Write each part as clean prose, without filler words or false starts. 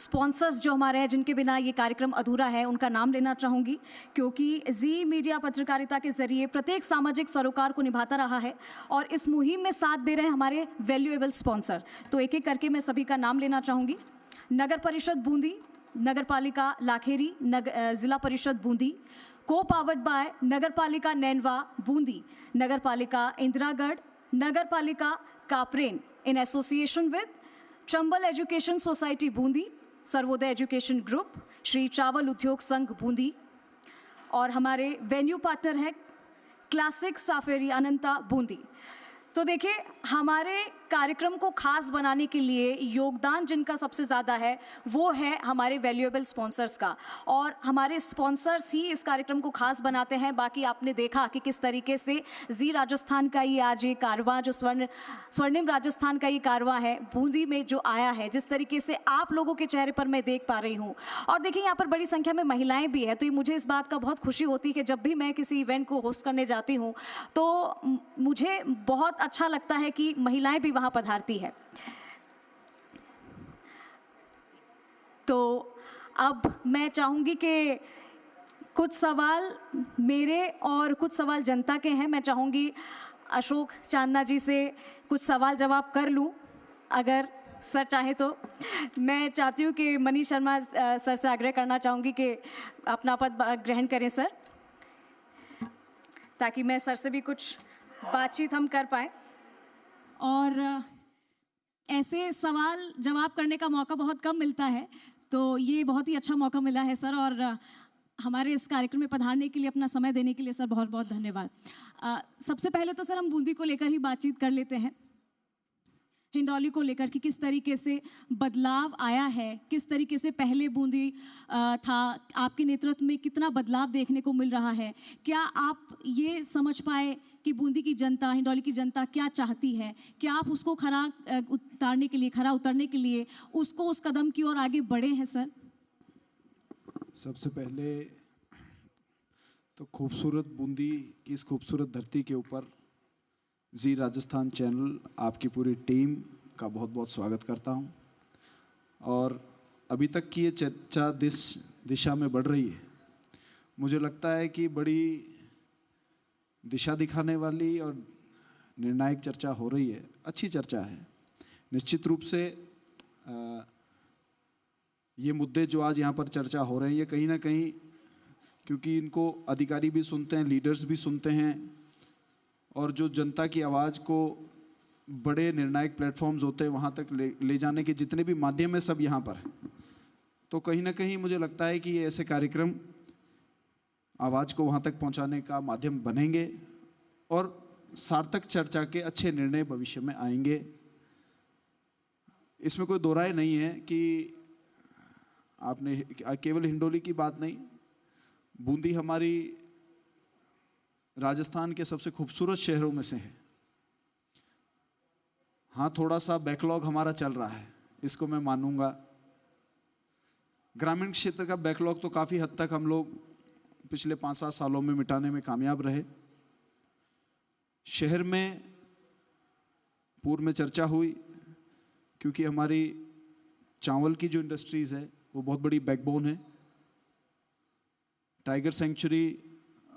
Sponsors जो हमारे हैं, जिनके बिना ये कार्यक्रम अधूरा है, उनका नाम लेना चाहूँगी, क्योंकि जी मीडिया पत्रकारिता के ज़रिए प्रत्येक सामाजिक सरोकार को निभाता रहा है और इस मुहिम में साथ दे रहे हैं हमारे वैल्यूएबल स्पॉन्सर। तो एक एक करके मैं सभी का नाम लेना चाहूँगी। नगर परिषद बूंदी, नगर पालिका लाखेरी, जिला परिषद बूंदी, को पावर्ड बाय नगर पालिका नैनवा बूंदी, नगर पालिका इंदिरागढ़, नगर पालिका Kapren in association with Chambal education society Bundi, Sarvodaya education group, Shri चावल उद्योग संघ बूंदी, और हमारे वेन्यू पार्टनर है क्लासिक साफेरी अनंता बूंदी। तो देखिए, हमारे कार्यक्रम को खास बनाने के लिए योगदान जिनका सबसे ज़्यादा है वो है हमारे वैल्यूएबल स्पॉन्सर्स का, और हमारे स्पॉन्सर्स ही इस कार्यक्रम को खास बनाते हैं। बाकी आपने देखा कि किस तरीके से जी राजस्थान का ये आज ये कारवां, जो स्वर्णिम राजस्थान का ये कारवां है, बूंदी में जो आया है, जिस तरीके से आप लोगों के चेहरे पर मैं देख पा रही हूँ। और देखिए, यहाँ पर बड़ी संख्या में महिलाएँ भी हैं, तो ये मुझे इस बात का बहुत खुशी होती है कि जब भी मैं किसी इवेंट को होस्ट करने जाती हूँ तो मुझे बहुत अच्छा लगता है कि महिलाएं भी वहां पधारती है। तो अब मैं चाहूंगी कि कुछ सवाल मेरे और कुछ सवाल जनता के हैं। मैं चाहूंगी अशोक चांदना जी से कुछ सवाल जवाब कर लूं, अगर सर चाहे तो। मैं चाहती हूं कि मनीष शर्मा सर से आग्रह करना चाहूंगी कि अपना पद ग्रहण करें सर, ताकि मैं सर से भी कुछ बातचीत हम कर पाएँ। और ऐसे सवाल जवाब करने का मौका बहुत कम मिलता है, तो ये बहुत ही अच्छा मौका मिला है सर, और हमारे इस कार्यक्रम में पधारने के लिए, अपना समय देने के लिए सर बहुत बहुत धन्यवाद। सबसे पहले तो सर हम बूंदी को लेकर ही बातचीत कर लेते हैं, हिंडौली को लेकर कि किस तरीके से बदलाव आया है, किस तरीके से पहले बूंदी था, आपके नेतृत्व में कितना बदलाव देखने को मिल रहा है। क्या आप ये समझ पाए कि बूंदी की जनता, हिंडौली की जनता क्या चाहती है? क्या आप उसको खरा उतारने के लिए उसको उस कदम की ओर आगे बढ़े हैं सर? सबसे पहले तो खूबसूरत बूंदी की इस खूबसूरत धरती के ऊपर जी राजस्थान चैनल, आपकी पूरी टीम का बहुत बहुत स्वागत करता हूं। और अभी तक की ये चर्चा दिशा में बढ़ रही है, मुझे लगता है कि बड़ी दिशा दिखाने वाली और निर्णायक चर्चा हो रही है, अच्छी चर्चा है। निश्चित रूप से ये मुद्दे जो आज यहाँ पर चर्चा हो रहे हैं, ये कहीं ना कहीं, क्योंकि इनको अधिकारी भी सुनते हैं, लीडर्स भी सुनते हैं, और जो जनता की आवाज़ को बड़े निर्णायक प्लेटफॉर्म्स होते हैं वहाँ तक ले जाने के जितने भी माध्यम है, सब यहाँ पर हैं। तो कहीं ना कहीं मुझे लगता है कि ये ऐसे कार्यक्रम आवाज़ को वहाँ तक पहुँचाने का माध्यम बनेंगे और सार्थक चर्चा के अच्छे निर्णय भविष्य में आएंगे। इसमें कोई दो राय नहीं है कि आपने केवल हिंडौली की बात नहीं, बूंदी हमारी राजस्थान के सबसे खूबसूरत शहरों में से है। हाँ, थोड़ा सा बैकलॉग हमारा चल रहा है, इसको मैं मानूंगा। ग्रामीण क्षेत्र का बैकलॉग तो काफ़ी हद तक हम लोग पिछले 5-7 सालों में मिटाने में कामयाब रहे। शहर में पूर्व में चर्चा हुई, क्योंकि हमारी चावल की जो इंडस्ट्रीज़ है वो बहुत बड़ी बैकबोन है। टाइगर सेंचुरी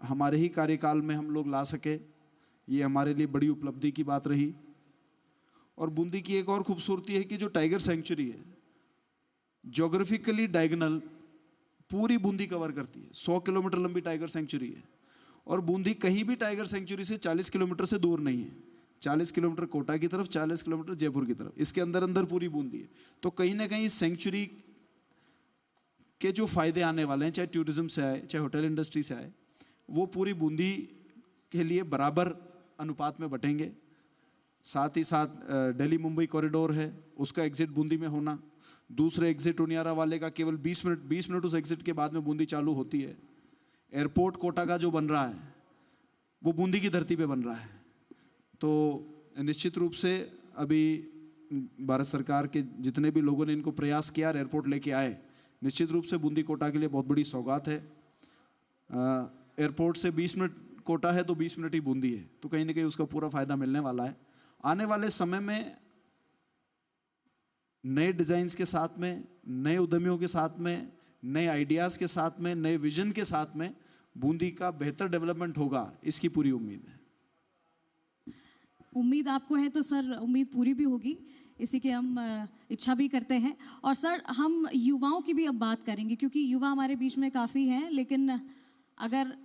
हमारे ही कार्यकाल में हम लोग ला सके, ये हमारे लिए बड़ी उपलब्धि की बात रही। और बूंदी की एक और खूबसूरती है कि जो टाइगर सेंचुरी है, ज्योग्राफिकली डायगोनल पूरी बूंदी कवर करती है। 100 किलोमीटर लंबी टाइगर सेंचुरी है, और बूंदी कहीं भी टाइगर सेंचुरी से 40 किलोमीटर से दूर नहीं है। 40 किलोमीटर कोटा की तरफ, 40 किलोमीटर जयपुर की तरफ, इसके अंदर अंदर पूरी बूंदी है। तो कहीं ना कहीं सेंचुरी के जो फायदे आने वाले हैं, चाहे टूरिज्म से आए, चाहे होटल इंडस्ट्री से आए, वो पूरी बूंदी के लिए बराबर अनुपात में बटेंगे। साथ ही साथ दिल्ली मुंबई कॉरिडोर है, उसका एग्जिट बूंदी में होना, दूसरे एग्जिट उनियारा वाले का केवल 20 मिनट उस एग्जिट के बाद में बूंदी चालू होती है। एयरपोर्ट कोटा का जो बन रहा है वो बूंदी की धरती पे बन रहा है। तो निश्चित रूप से अभी भारत सरकार के जितने भी लोगों ने इनको प्रयास किया, एयरपोर्ट लेके आए, निश्चित रूप से बूंदी कोटा के लिए बहुत बड़ी सौगात है। एयरपोर्ट से 20 मिनट कोटा है तो 20 मिनट ही बूंदी है, तो कहीं ना कहीं उसका पूरा फायदा मिलने वाला है। आने वाले समय में नए डिज़ाइंस के साथ में, नए उद्यमियों के साथ में, नए आइडियाज़ के साथ में, नए विजन के साथ में बूंदी का बेहतर डेवलपमेंट होगा, इसकी पूरी उम्मीद है। उम्मीद आपको है तो सर उम्मीद पूरी भी होगी, इसी की हम इच्छा भी करते हैं। और सर हम युवाओं की भी अब बात करेंगे, क्योंकि युवा हमारे बीच में काफ़ी हैं, लेकिन अगर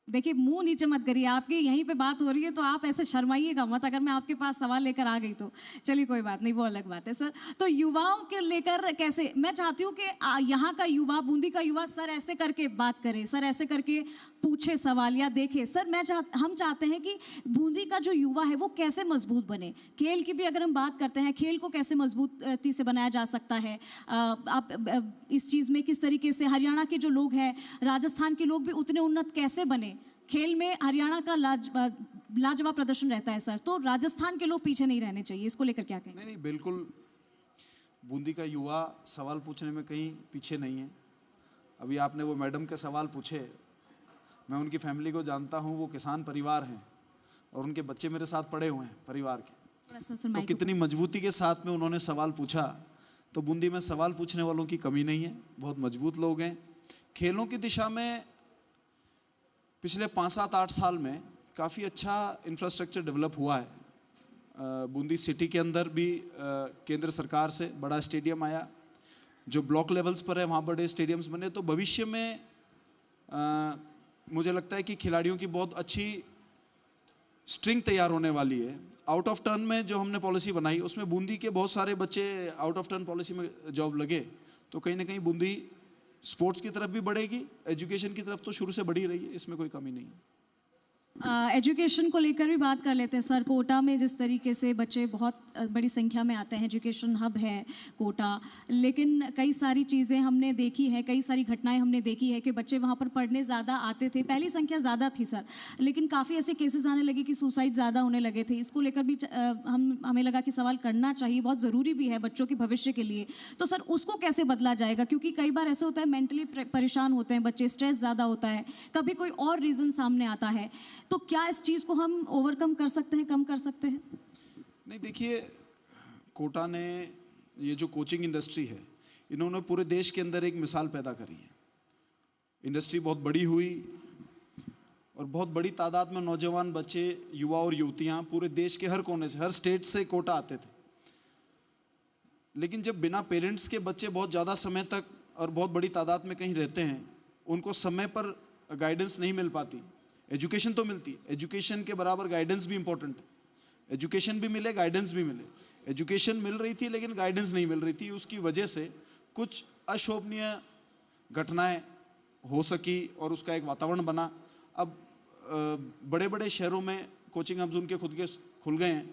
देखिए मुंह नीचे मत करिए, आपकी यहीं पे बात हो रही है तो आप ऐसे शर्माइएगा मत अगर मैं आपके पास सवाल लेकर आ गई तो। चलिए कोई बात नहीं, वो अलग बात है सर। तो युवाओं के लेकर कैसे, मैं चाहती हूँ कि यहाँ का युवा, बूंदी का युवा सर ऐसे करके बात करे, सर ऐसे करके पूछे सवाल या देखे। सर हम चाहते हैं कि बूंदी का जो युवा है वो कैसे मजबूत बने। खेल की भी अगर हम बात करते हैं, खेल को कैसे मजबूती से बनाया जा सकता है, आप इस चीज़ में किस तरीके से, हरियाणा के जो लोग हैं, राजस्थान के लोग भी उतने उन्नत कैसे बने। खेल में हरियाणा का लाजवाब प्रदर्शन रहता है सर, तो राजस्थान के लोग पीछे नहीं रहने चाहिए, इसको लेकर क्या कहें? नहीं, बिल्कुल बूंदी का युवा सवाल पूछने में कहीं पीछे नहीं है। अभी आपने वो मैडम के सवाल पूछे, मैं उनकी फैमिली को जानता हूँ, वो किसान परिवार हैं और उनके बच्चे मेरे साथ पढ़े हुए हैं परिवार के। तो कितनी मजबूती के साथ में उन्होंने सवाल पूछा। तो बूंदी में सवाल पूछने वालों की कमी नहीं है, बहुत मजबूत लोग हैं। खेलों की दिशा में पिछले 5-7-8 साल में काफ़ी अच्छा इंफ्रास्ट्रक्चर डेवलप हुआ है। बूंदी सिटी के अंदर भी केंद्र सरकार से बड़ा स्टेडियम आया, जो ब्लॉक लेवल्स पर है वहाँ बड़े स्टेडियम्स बने। तो भविष्य में मुझे लगता है कि खिलाड़ियों की बहुत अच्छी स्ट्रिंग तैयार होने वाली है। आउट ऑफ टर्न में जो हमने पॉलिसी बनाई उसमें बूंदी के बहुत सारे बच्चे आउट ऑफ टर्न पॉलिसी में जॉब लगे, तो कहीं ना कहीं बूंदी स्पोर्ट्स की तरफ भी बढ़ेगी, एजुकेशन की तरफ तो शुरू से बढ़ी रही है, इसमें कोई कमी नहीं है। एजुकेशन को लेकर भी बात कर लेते हैं सर। कोटा में जिस तरीके से बच्चे बहुत बड़ी संख्या में आते हैं, एजुकेशन हब है कोटा, लेकिन कई सारी चीज़ें हमने देखी है, कई सारी घटनाएं हमने देखी है कि बच्चे वहाँ पर पढ़ने ज़्यादा आते थे, पहली संख्या ज़्यादा थी सर, लेकिन काफ़ी ऐसे केसेस आने लगे कि सुसाइड ज़्यादा होने लगे थे। इसको लेकर भी हमें लगा कि सवाल करना चाहिए, बहुत ज़रूरी भी है बच्चों के भविष्य के लिए। तो सर उसको कैसे बदला जाएगा, क्योंकि कई बार ऐसे होता है मेंटली परेशान होते हैं बच्चे, स्ट्रेस ज़्यादा होता है, कभी कोई और रीज़न सामने आता है, तो क्या इस चीज़ को हम ओवरकम कर सकते हैं, कम कर सकते हैं? नहीं, देखिए कोटा ने ये जो कोचिंग इंडस्ट्री है, इन्होंने पूरे देश के अंदर एक मिसाल पैदा करी है। इंडस्ट्री बहुत बड़ी हुई और बहुत बड़ी तादाद में नौजवान बच्चे, युवा और युवतियां पूरे देश के हर कोने से, हर स्टेट से कोटा आते थे। लेकिन जब बिना पेरेंट्स के बच्चे बहुत ज़्यादा समय तक और बहुत बड़ी तादाद में कहीं रहते हैं, उनको समय पर गाइडेंस नहीं मिल पाती। एजुकेशन तो मिलती है, एजुकेशन के बराबर गाइडेंस भी इम्पोर्टेंट है। एजुकेशन भी मिले, गाइडेंस भी मिले। एजुकेशन मिल रही थी लेकिन गाइडेंस नहीं मिल रही थी, उसकी वजह से कुछ अशोभनीय घटनाएं हो सकी और उसका एक वातावरण बना। अब बड़े बड़े शहरों में कोचिंग हब्स उनके खुद के खुल गए हैं,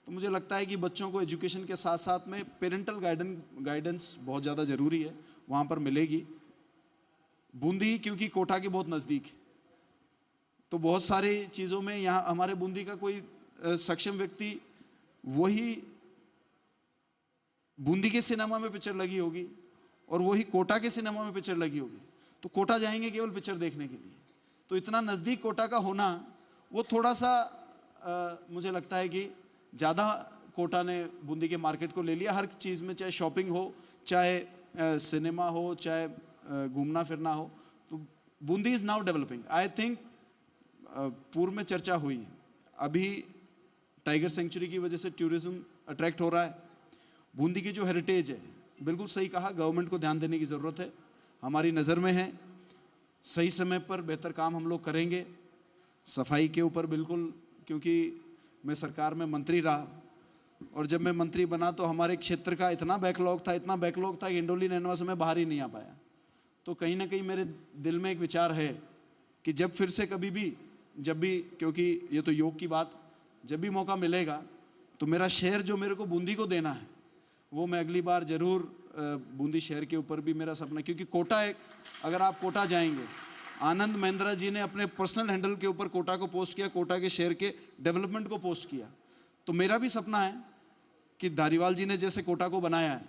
तो मुझे लगता है कि बच्चों को एजुकेशन के साथ साथ में पेरेंटल गाइडेंस बहुत ज़्यादा ज़रूरी है, वहाँ पर मिलेगी। बूंदी क्योंकि कोटा के बहुत नज़दीक है, तो बहुत सारी चीज़ों में यहाँ हमारे बूंदी का कोई सक्षम व्यक्ति, वही बूंदी के सिनेमा में पिक्चर लगी होगी और वही कोटा के सिनेमा में पिक्चर लगी होगी, तो कोटा जाएंगे केवल पिक्चर देखने के लिए। तो इतना नज़दीक कोटा का होना, वो थोड़ा सा मुझे लगता है कि ज़्यादा कोटा ने बूंदी के मार्केट को ले लिया हर चीज़ में, चाहे शॉपिंग हो, चाहे सिनेमा हो, चाहे घूमना फिरना हो। तो Bundi is now developing. I think पूर्व में चर्चा हुई, अभी टाइगर सेंचुरी की वजह से टूरिज्म अट्रैक्ट हो रहा है। बूंदी की जो हेरिटेज है, बिल्कुल सही कहा, गवर्नमेंट को ध्यान देने की ज़रूरत है, हमारी नज़र में है। सही समय पर बेहतर काम हम लोग करेंगे। सफाई के ऊपर बिल्कुल, क्योंकि मैं सरकार में मंत्री रहा और जब मैं मंत्री बना तो हमारे क्षेत्र का इतना बैकलॉग था कि इंडोली नैनवा से मैं बाहर ही नहीं आ पाया। तो कहीं ना कहीं मेरे दिल में एक विचार है कि जब फिर से कभी भी, जब भी, क्योंकि ये तो योग की बात, जब भी मौका मिलेगा तो मेरा शहर जो मेरे को बूंदी को देना है, वो मैं अगली बार ज़रूर बूंदी शहर के ऊपर भी मेरा सपना, क्योंकि कोटा एक, अगर आप कोटा जाएंगे, आनंद महिंद्रा जी ने अपने पर्सनल हैंडल के ऊपर कोटा को पोस्ट किया, कोटा के शहर के डेवलपमेंट को पोस्ट किया। तो मेरा भी सपना है कि धारीवाल जी ने जैसे कोटा को बनाया है,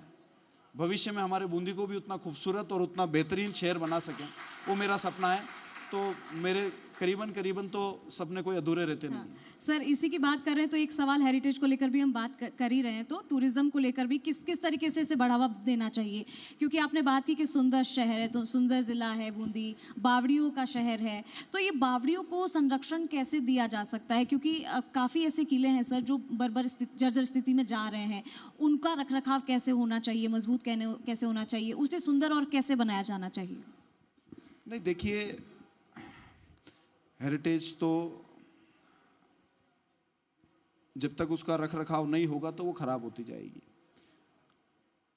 भविष्य में हमारे बूंदी को भी उतना खूबसूरत और उतना बेहतरीन शहर बना सकें, वो मेरा सपना है। तो मेरे करीबन तो सपने कोई अधूरे रहते नहीं हैं। सर, इसी की बात कर रहे हैं तो एक सवाल हेरिटेज को लेकर भी हम बात कर ही रहे हैं, तो टूरिज्म को लेकर भी किस किस तरीके से इसे बढ़ावा देना चाहिए? क्योंकि आपने बात की कि सुंदर शहर है, तो सुंदर ज़िला है बूंदी, बावड़ियों का शहर है, तो ये बावड़ियों को संरक्षण कैसे दिया जा सकता है? क्योंकि काफ़ी ऐसे किले हैं सर जो जर्जर स्थिति में जा रहे हैं, उनका रखरखाव कैसे होना चाहिए, मजबूत कैसे होना चाहिए, उसे सुंदर और कैसे बनाया जाना चाहिए? नहीं, देखिए, हेरिटेज तो जब तक उसका रख रखाव नहीं होगा तो वो खराब होती जाएगी।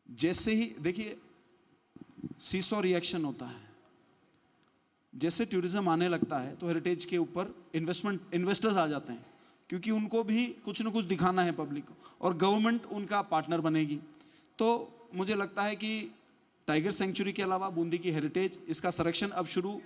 जैसे ही देखिए सीसॉ रिएक्शन होता है, जैसे टूरिज्म आने लगता है तो हेरिटेज के ऊपर इन्वेस्टर्स आ जाते हैं, क्योंकि उनको भी कुछ ना कुछ दिखाना है पब्लिक को, और गवर्नमेंट उनका पार्टनर बनेगी। तो मुझे लगता है कि टाइगर सेंचुरी के अलावा बूंदी की हेरिटेज, इसका संरक्षण अब शुरू,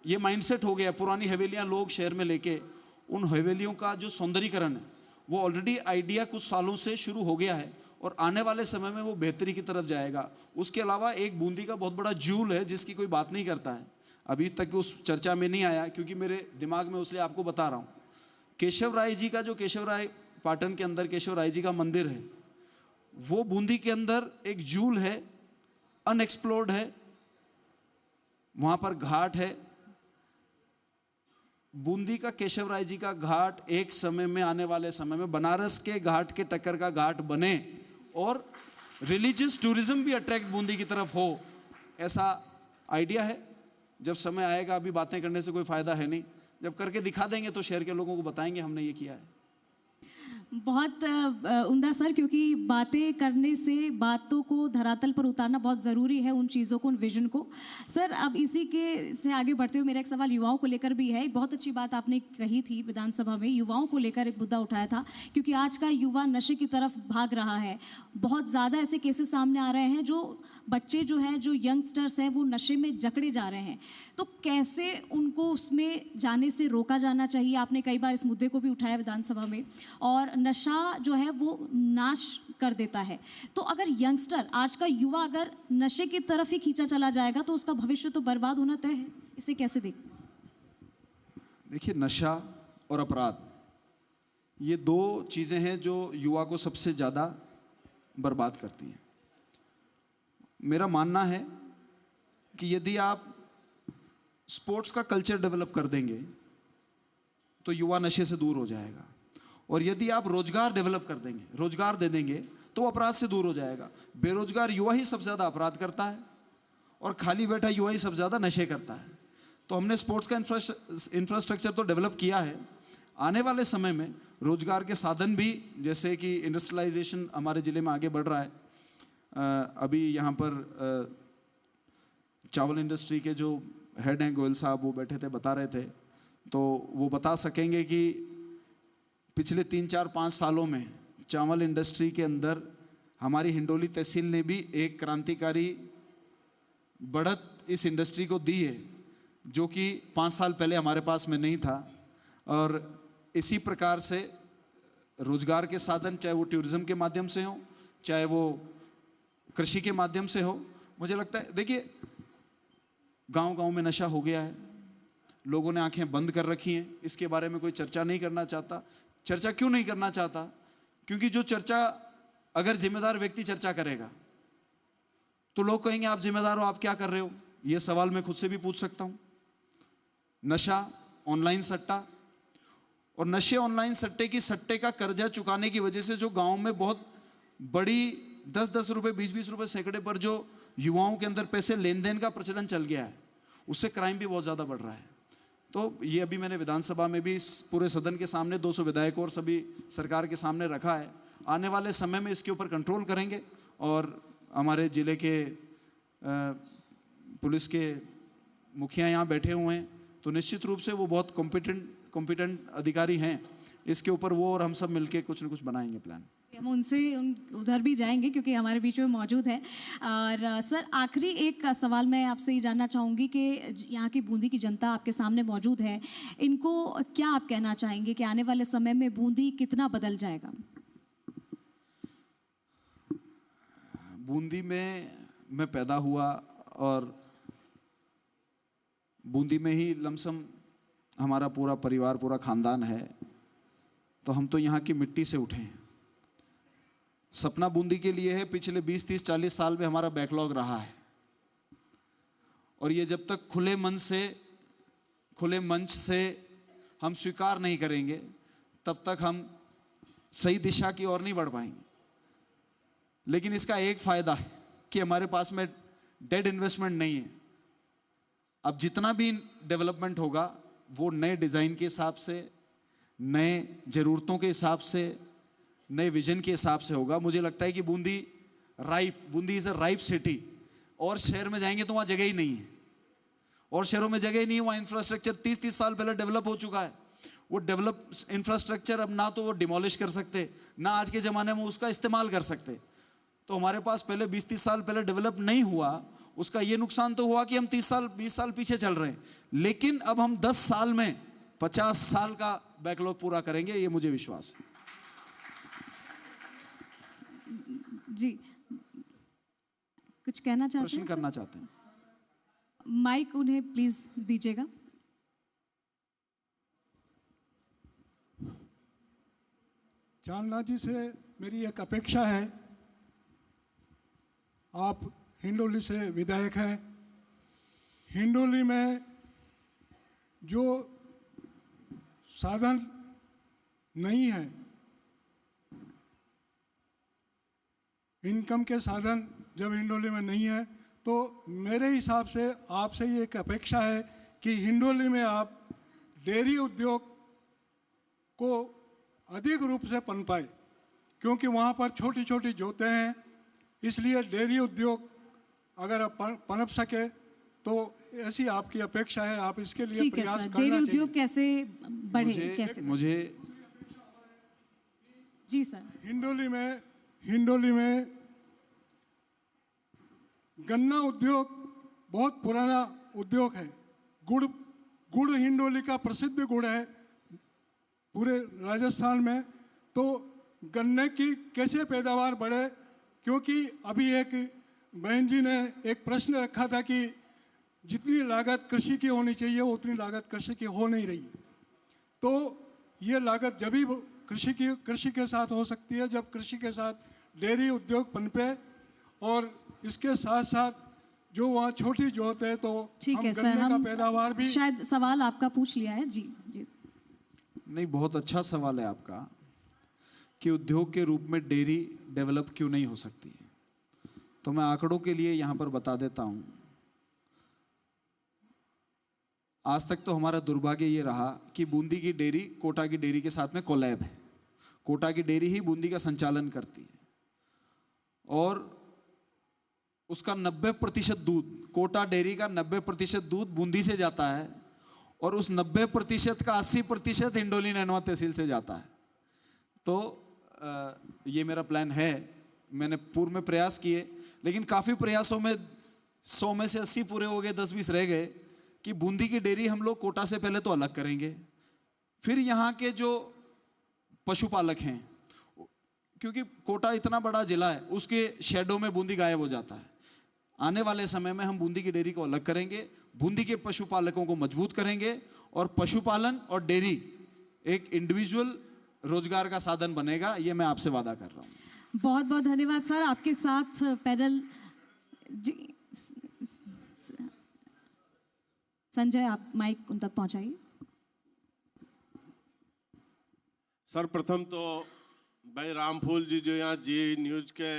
ये माइंडसेट हो गया। पुरानी हवेलियां लोग शहर में लेके, उन हवेलियों का जो सौंदर्यीकरण है वो ऑलरेडी आइडिया कुछ सालों से शुरू हो गया है, और आने वाले समय में वो बेहतरी की तरफ जाएगा। उसके अलावा एक बूंदी का बहुत बड़ा जूल है जिसकी कोई बात नहीं करता है, अभी तक उस चर्चा में नहीं आया, क्योंकि मेरे दिमाग में, उसलिए आपको बता रहा हूँ। केशव राय जी का जो केशव राय पाटन के अंदर केशव राय जी का मंदिर है, वो बूंदी के अंदर एक जूल है, अनएक्सप्लोर्ड है। वहां पर घाट है, बूंदी का केशव राय जी का घाट एक समय में, आने वाले समय में बनारस के घाट के टक्कर का घाट बने, और रिलीजियस टूरिज्म भी अट्रैक्ट बूंदी की तरफ हो, ऐसा आइडिया है। जब समय आएगा, अभी बातें करने से कोई फायदा है नहीं, जब करके दिखा देंगे तो शहर के लोगों को बताएंगे हमने ये किया है। बहुत उम्दा सर, क्योंकि बातें करने से बातों को धरातल पर उतारना बहुत ज़रूरी है, उन चीज़ों को, उन विजन को। सर, अब इसी के से आगे बढ़ते हुए मेरा एक सवाल युवाओं को लेकर भी है। एक बहुत अच्छी बात आपने कही थी विधानसभा में, युवाओं को लेकर एक मुद्दा उठाया था, क्योंकि आज का युवा नशे की तरफ भाग रहा है। बहुत ज़्यादा ऐसे केसेस सामने आ रहे हैं, जो बच्चे जो हैं, जो यंगस्टर्स हैं, वो नशे में जकड़े जा रहे हैं। तो कैसे उनको उसमें जाने से रोका जाना चाहिए? आपने कई बार इस मुद्दे को भी उठाया विधानसभा में, और नशा जो है वो नाश कर देता है। तो अगर यंगस्टर, आज का युवा अगर नशे की तरफ ही खींचा चला जाएगा तो उसका भविष्य तो बर्बाद होना तय है। इसे कैसे देख? देखिए, नशा और अपराध, ये दो चीजें हैं जो युवा को सबसे ज्यादा बर्बाद करती हैं। मेरा मानना है कि यदि आप स्पोर्ट्स का कल्चर डेवलप कर देंगे तो युवा नशे से दूर हो जाएगा, और यदि आप रोजगार डेवलप कर देंगे, रोजगार दे देंगे, तो अपराध से दूर हो जाएगा। बेरोजगार युवा ही सबसे ज़्यादा अपराध करता है, और खाली बैठा युवा ही सबसे ज़्यादा नशे करता है। तो हमने स्पोर्ट्स का इंफ्रास्ट्रक्चर तो डेवलप किया है, आने वाले समय में रोजगार के साधन भी, जैसे कि इंडस्ट्रियलाइजेशन हमारे ज़िले में आगे बढ़ रहा है। अभी यहाँ पर चावल इंडस्ट्री के जो हेड हैं गोयल साहब, वो बैठे थे, बता रहे थे, तो वो बता सकेंगे कि पिछले 3-4-5 सालों में चावल इंडस्ट्री के अंदर हमारी हिंडोली तहसील ने भी एक क्रांतिकारी बढ़त इस इंडस्ट्री को दी है, जो कि 5 साल पहले हमारे पास में नहीं था। और इसी प्रकार से रोजगार के साधन, चाहे वो टूरिज्म के माध्यम से हो, चाहे वो कृषि के माध्यम से हो, मुझे लगता है, देखिए, गांव-गांव में नशा हो गया है, लोगों ने आंखें बंद कर रखी हैं, इसके बारे में कोई चर्चा नहीं करना चाहता। चर्चा क्यों नहीं करना चाहता? क्योंकि जो चर्चा, अगर जिम्मेदार व्यक्ति चर्चा करेगा तो लोग कहेंगे आप जिम्मेदार हो, आप क्या कर रहे हो? ये सवाल मैं खुद से भी पूछ सकता हूं। नशा, ऑनलाइन सट्टा, और नशे, ऑनलाइन सट्टे की, सट्टे का कर्जा चुकाने की वजह से जो गांव में बहुत बड़ी 10-10 रुपए, 20-20 रुपए सैकड़े पर जो युवाओं के अंदर पैसे लेन देन का प्रचलन चल गया है, उससे क्राइम भी बहुत ज़्यादा बढ़ रहा है। तो ये अभी मैंने विधानसभा में भी इस पूरे सदन के सामने 200 विधायकों और सभी सरकार के सामने रखा है। आने वाले समय में इसके ऊपर कंट्रोल करेंगे, और हमारे ज़िले के पुलिस के मुखिया यहाँ बैठे हुए हैं, तो निश्चित रूप से वो बहुत कॉम्पिटेंट अधिकारी हैं। इसके ऊपर वो और हम सब मिलके कुछ न कुछ बनाएंगे प्लान। हम उनसे उधर भी जाएंगे, क्योंकि हमारे बीच में मौजूद है। और सर, आखिरी एक सवाल मैं आपसे ये जानना चाहूँगी कि यहाँ की बूंदी की जनता आपके सामने मौजूद है, इनको क्या आप कहना चाहेंगे कि आने वाले समय में बूंदी कितना बदल जाएगा? बूंदी में मैं पैदा हुआ, और बूंदी में ही लमसम हमारा पूरा परिवार, पूरा खानदान है, तो हम तो यहाँ की मिट्टी से उठे हैं। सपना बूंदी के लिए है, पिछले 20, 30, 40 साल में हमारा बैकलॉग रहा है, और ये जब तक खुले मंच से हम स्वीकार नहीं करेंगे तब तक हम सही दिशा की ओर नहीं बढ़ पाएंगे। लेकिन इसका एक फायदा है कि हमारे पास में डेड इन्वेस्टमेंट नहीं है। अब जितना भी डेवलपमेंट होगा वो नए डिज़ाइन के हिसाब से, नए ज़रूरतों के हिसाब से, नए विजन के हिसाब से होगा। मुझे लगता है कि Bundi is a ripe city. और शहर में जाएंगे तो वहाँ जगह ही नहीं है, और शहरों में जगह ही नहीं है। वहाँ इंफ्रास्ट्रक्चर 30-30 साल पहले डेवलप हो चुका है। वो डेवलप इंफ्रास्ट्रक्चर अब ना तो वो डिमोलिश कर सकते, ना आज के ज़माने में उसका इस्तेमाल कर सकते। तो हमारे पास पहले 20-30 साल पहले डेवलप नहीं हुआ, उसका ये नुकसान तो हुआ कि हम 30 साल 20 साल पीछे चल रहे हैं। लेकिन अब हम 10 साल में 50 साल का बैकलॉग पूरा करेंगे, ये मुझे विश्वास है। जी, कुछ कहना चाहते हैं? प्रश्न करना चाहते हैं? माइक उन्हें प्लीज दीजिएगा। चांदना जी से मेरी एक अपेक्षा है, आप हिंडोली से विधायक हैं। हिंडोली में जो साधन नहीं है, इनकम के साधन जब हिंडोली में नहीं है, तो मेरे हिसाब से आपसे ये एक अपेक्षा है कि हिंडोली में आप डेयरी उद्योग को अधिक रूप से पनपाए, क्योंकि वहाँ पर छोटी छोटी जोतें हैं। इसलिए डेयरी उद्योग अगर आप पनप सके तो ऐसी आपकी अपेक्षा है, आप इसके लिए ठीक है प्रयास सर, करना डेयरी उद्योग चाहिए। कैसे बढ़े, कैसे मुझे जी सर। हिंडोली में गन्ना उद्योग बहुत पुराना उद्योग है। गुड़ हिंडोली का प्रसिद्ध गुड़ है पूरे राजस्थान में। तो गन्ने की कैसे पैदावार बढ़े, क्योंकि अभी एक बहन जी ने एक प्रश्न रखा था कि जितनी लागत कृषि की होनी चाहिए उतनी लागत कृषि की हो नहीं रही। तो ये लागत जब भी कृषि के साथ हो सकती है जब कृषि के साथ डेयरी उद्योग पनपे, और इसके साथ साथ जो वहाँ छोटी जोत है तो ठीक हम है सर, गन्ने का हम पैदावार भी। शायद सवाल आपका पूछ लिया है। जी जी नहीं, बहुत अच्छा सवाल है आपका कि उद्योग के रूप में डेयरी डेवलप क्यों नहीं हो सकती है। तो मैं आंकड़ों के लिए यहाँ पर बता देता हूँ। आज तक तो हमारा दुर्भाग्य ये रहा कि बूंदी की डेयरी कोटा की डेयरी के साथ में कोलैब है। कोटा की डेयरी ही बूंदी का संचालन करती है, और उसका 90% दूध, कोटा डेयरी का 90% दूध बूंदी से जाता है, और उस 90% का 80% हिंडोली नैनवा तहसील से जाता है। तो ये मेरा प्लान है। मैंने पूर्व में प्रयास किए, लेकिन काफ़ी प्रयासों में 100 में से 80 पूरे हो गए, 10-20 रह गए कि बूंदी की डेयरी हम लोग कोटा से पहले तो अलग करेंगे, फिर यहाँ के जो पशुपालक हैं, क्योंकि कोटा इतना बड़ा जिला है, उसके शेडो में बूंदी गायब हो जाता है। आने वाले समय में हम बूंदी की डेयरी को अलग करेंगे, बूंदी के पशुपालकों को मजबूत करेंगे, और पशुपालन और डेयरी एक इंडिविजुअल रोजगार का साधन बनेगा। ये मैं आपसे वादा कर रहा हूँ। बहुत बहुत धन्यवाद सर। आपके साथ पैनल जी संजय, आप माइक उन तक पहुंचाइए। सर्वप्रथम तो भाई रामफूल जी जो यहाँ जी न्यूज के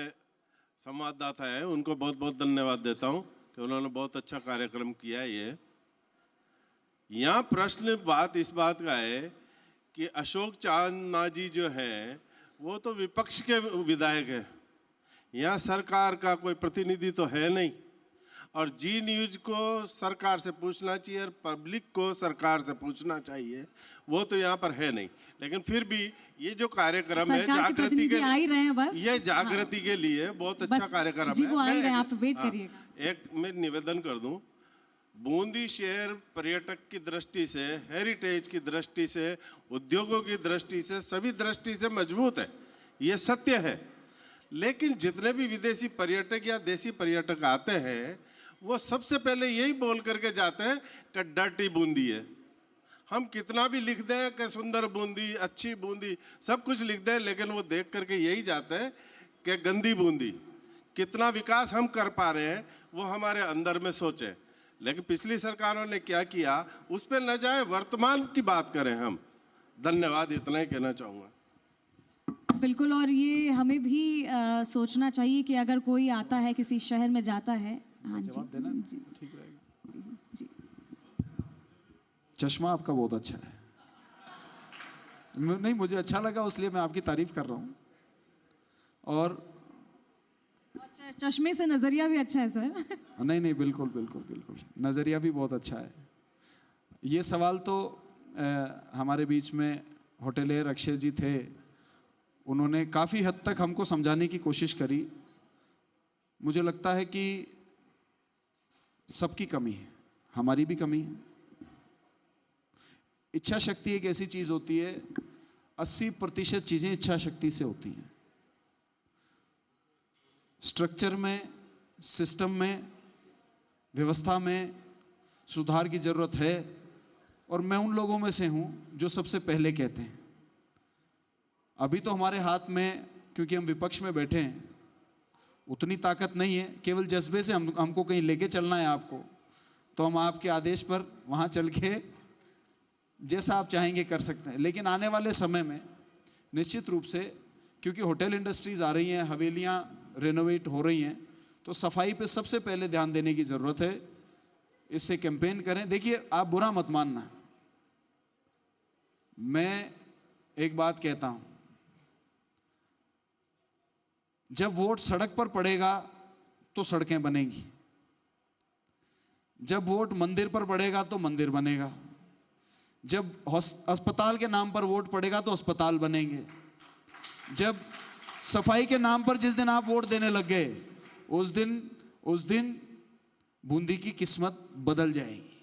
संवाददाता हैं, उनको बहुत बहुत धन्यवाद देता हूँ कि उन्होंने बहुत अच्छा कार्यक्रम किया है। ये यहाँ प्रश्न बात इस बात का है कि अशोक चांदना जी जो है वो तो विपक्ष के विधायक है, यहाँ सरकार का कोई प्रतिनिधि तो है नहीं, और जी न्यूज को सरकार से पूछना चाहिए और पब्लिक को सरकार से पूछना चाहिए, वो तो यहाँ पर है नहीं। लेकिन फिर भी ये जो कार्यक्रम है जागृति के, आ ही रहे हैं बस। ये जागृति के लिए बहुत अच्छा कार्यक्रम जी, है। वो आ ही रहे हैं, आप वेट करिएगा। एक मैं निवेदन कर दूं, बूंदी शहर पर्यटक की दृष्टि से, हेरिटेज की दृष्टि से, उद्योगों की दृष्टि से, सभी दृष्टि से मजबूत है, ये सत्य है। लेकिन जितने भी विदेशी पर्यटक या देसी पर्यटक आते हैं वो सबसे पहले यही बोल करके जाते हैं कि डर्टी बूंदी है। हम कितना भी लिख दें कि सुंदर बूंदी, अच्छी बूंदी, सब कुछ लिख दें, लेकिन वो देख करके यही जाते हैं कि गंदी बूंदी। कितना विकास हम कर पा रहे हैं वो हमारे अंदर में सोचें। लेकिन पिछली सरकारों ने क्या किया उस पर न जाए, वर्तमान की बात करें हम। धन्यवाद, इतना ही कहना चाहूँगा। बिल्कुल, और ये हमें भी सोचना चाहिए कि अगर कोई आता है, किसी शहर में जाता है। हाँ जी, जवाब देना जी ठीक रहेगा। जी। चश्मा आपका बहुत अच्छा है। नहीं, मुझे अच्छा लगा इसलिए मैं आपकी तारीफ कर रहा हूँ। और चश्मे से नजरिया भी अच्छा है सर। नहीं नहीं, बिल्कुल बिल्कुल बिल्कुल, नज़रिया भी बहुत अच्छा है। ये सवाल तो हमारे बीच में होटलियर अक्षय जी थे, उन्होंने काफ़ी हद तक हमको समझाने की कोशिश करी। मुझे लगता है कि सबकी कमी है, हमारी भी कमी है। इच्छा शक्ति एक ऐसी चीज़ होती है, 80% चीज़ें इच्छा शक्ति से होती हैं। स्ट्रक्चर में, सिस्टम में, व्यवस्था में सुधार की ज़रूरत है। और मैं उन लोगों में से हूँ जो सबसे पहले कहते हैं। अभी तो हमारे हाथ में, क्योंकि हम विपक्ष में बैठे हैं, उतनी ताकत नहीं है। केवल जज्बे से हमको कहीं लेके चलना है आपको, तो हम आपके आदेश पर वहाँ चल के जैसा आप चाहेंगे कर सकते हैं। लेकिन आने वाले समय में निश्चित रूप से, क्योंकि होटल इंडस्ट्रीज़ आ रही हैं, हवेलियाँ रेनोवेट हो रही हैं, तो सफाई पे सबसे पहले ध्यान देने की ज़रूरत है। इससे कैंपेन करें। देखिए, आप बुरा मत मानना, मैं एक बात कहता हूँ, जब वोट सड़क पर पड़ेगा तो सड़कें बनेंगी, जब वोट मंदिर पर पड़ेगा तो मंदिर बनेगा, जब अस्पताल के नाम पर वोट पड़ेगा तो अस्पताल बनेंगे, जब सफाई के नाम पर जिस दिन आप वोट देने लग गए उस दिन बूंदी की किस्मत बदल जाएगी।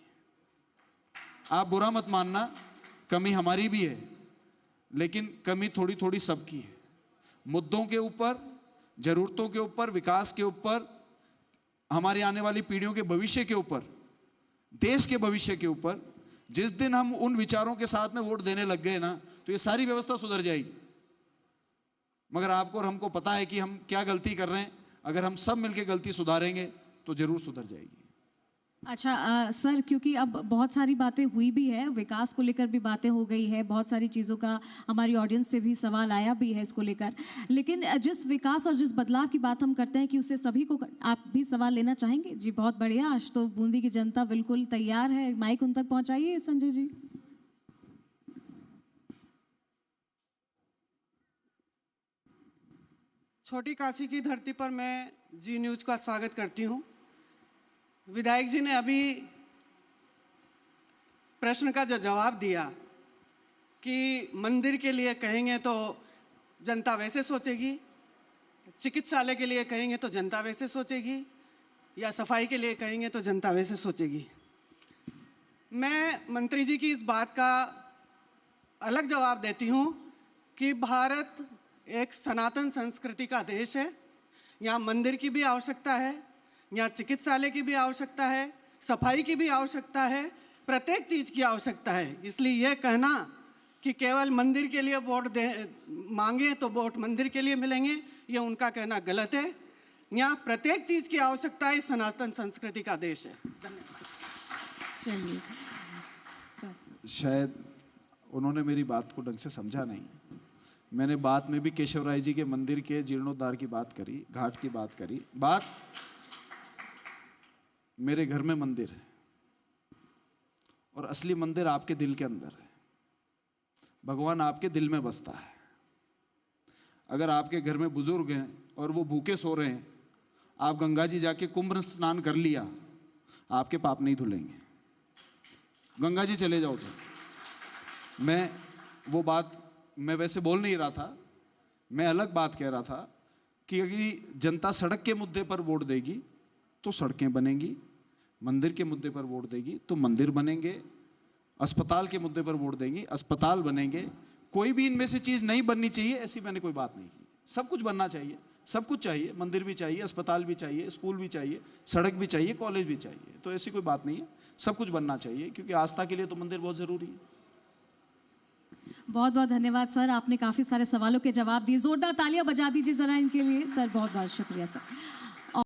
आप बुरा मत मानना, कमी हमारी भी है, लेकिन कमी थोड़ी थोड़ी सबकी है। मुद्दों के ऊपर, जरूरतों के ऊपर, विकास के ऊपर, हमारी आने वाली पीढ़ियों के भविष्य के ऊपर, देश के भविष्य के ऊपर, जिस दिन हम उन विचारों के साथ में वोट देने लग गए ना, तो ये सारी व्यवस्था सुधर जाएगी। मगर आपको और हमको पता है कि हम क्या गलती कर रहे हैं। अगर हम सब मिलकर गलती सुधारेंगे तो जरूर सुधर जाएगी। अच्छा सर, क्योंकि अब बहुत सारी बातें हुई भी है, विकास को लेकर भी बातें हो गई है, बहुत सारी चीज़ों का हमारी ऑडियंस से भी सवाल आया भी है इसको लेकर, लेकिन जिस विकास और जिस बदलाव की बात हम करते हैं कि उसे सभी को, आप भी सवाल लेना चाहेंगे? जी बहुत बढ़िया, आज तो बूंदी की जनता बिल्कुल तैयार है, माइक उन तक पहुँचाइए संजय जी। छोटी काशी की धरती पर मैं जी न्यूज़ का स्वागत करती हूँ। विधायक जी ने अभी प्रश्न का जो जवाब दिया कि मंदिर के लिए कहेंगे तो जनता वैसे सोचेगी, चिकित्सालय के लिए कहेंगे तो जनता वैसे सोचेगी, या सफाई के लिए कहेंगे तो जनता वैसे सोचेगी। मैं मंत्री जी की इस बात का अलग जवाब देती हूँ कि भारत एक सनातन संस्कृति का देश है। यहाँ मंदिर की भी आवश्यकता है, यहाँ चिकित्सालय की भी आवश्यकता है, सफाई की भी आवश्यकता है, प्रत्येक चीज़ की आवश्यकता है। इसलिए यह कहना कि केवल मंदिर के लिए वोट मांगे तो वोट मंदिर के लिए मिलेंगे, ये उनका कहना गलत है। यहाँ प्रत्येक चीज़ की आवश्यकता है, सनातन संस्कृति का देश है। धन्यवाद। चलिए, शायद उन्होंने मेरी बात को ढंग से समझा नहीं। मैंने बात में भी केशव राय जी के मंदिर के जीर्णोद्धार की बात करी, घाट की बात करी। बात मेरे घर में मंदिर है और असली मंदिर आपके दिल के अंदर है। भगवान आपके दिल में बसता है। अगर आपके घर में बुजुर्ग हैं और वो भूखे सो रहे हैं, आप गंगा जी जाके कुंभ स्नान कर लिया, आपके पाप नहीं धुलेंगे। गंगा जी चले जाओ। मैं वो बात मैं वैसे बोल नहीं रहा था, मैं अलग बात कह रहा था कि अगर जनता सड़क के मुद्दे पर वोट देगी तो सड़कें बनेंगी, मंदिर के मुद्दे पर वोट देगी तो मंदिर बनेंगे, अस्पताल के मुद्दे पर वोट देंगी, अस्पताल बनेंगे। कोई भी इनमें से चीज़ नहीं बननी चाहिए ऐसी मैंने कोई बात नहीं की। सब कुछ बनना चाहिए, सब कुछ चाहिए, मंदिर भी चाहिए, अस्पताल भी चाहिए, स्कूल भी चाहिए, सड़क भी चाहिए, कॉलेज भी चाहिए। तो ऐसी कोई बात नहीं है, सब कुछ बनना चाहिए, क्योंकि आस्था के लिए तो मंदिर बहुत ज़रूरी है। बहुत बहुत धन्यवाद सर, आपने काफ़ी सारे सवालों के जवाब दिए। जोरदार तालियां बजा दीजिए ज़रा इनके लिए सर। बहुत बहुत शुक्रिया सर।